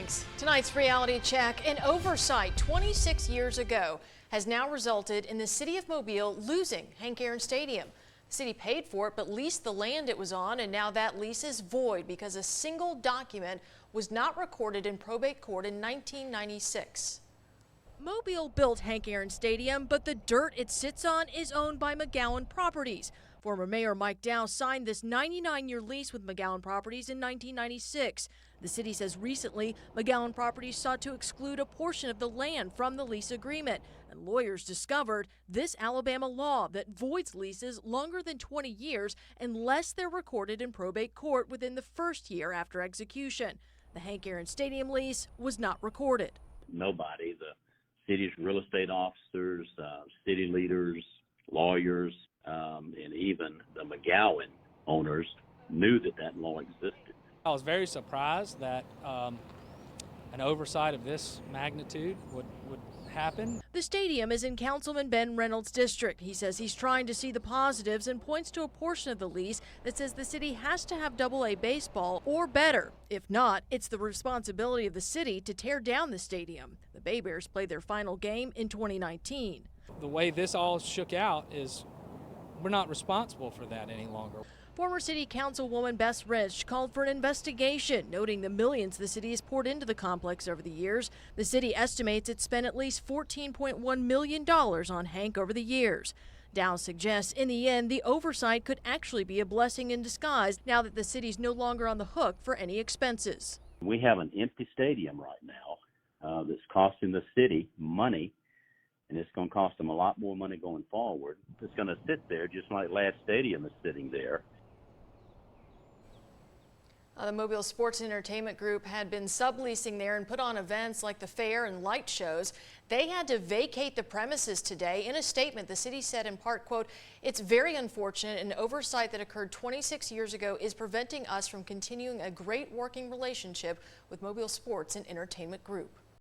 Thanks. Tonight's reality check. An oversight 26 years ago has now resulted in the city of Mobile losing Hank Aaron Stadium. The city paid for it but leased the land it was on, and now that lease is void because a single document was not recorded in probate court in 1996. Mobile built Hank Aaron Stadium, but the dirt it sits on is owned by McGowan Properties. Former Mayor Mike Dow signed this 99-year lease with McGowan Properties in 1996. The city says recently McGowan Properties sought to exclude a portion of the land from the lease agreement, and lawyers discovered this Alabama law that voids leases longer than 20 years unless they're recorded in probate court within the first year after execution. The Hank Aaron Stadium lease was not recorded. Nobody, the city's real estate officers, city leaders, lawyers, and even the McGowan owners knew that law existed. I was very surprised that an oversight of this magnitude would happen. The stadium is in Councilman Ben Reynolds' district. He says he's trying to see the positives and points to a portion of the lease that says the city has to have AA baseball or better. If not, it's the responsibility of the city to tear down the stadium. The Bay Bears played their final game in 2019. The way this all shook out is we're not responsible for that any longer. Former City Councilwoman Bess Rich called for an investigation, noting the millions the city has poured into the complex over the years. The city estimates it spent at least $14.1 million on Hank over the years. Dow suggests in the end the oversight could actually be a blessing in disguise now that the city's no longer on the hook for any expenses. We have an empty stadium right now that's costing the city money, and it's going to cost them a lot more money going forward. It's going to sit there just like last stadium is sitting there. The Mobile Sports and Entertainment Group had been subleasing there and put on events like the fair and light shows. They had to vacate the premises today. In a statement, the city said in part, quote, "It's very unfortunate. An oversight that occurred 26 years ago is preventing us from continuing a great working relationship with Mobile Sports and Entertainment Group."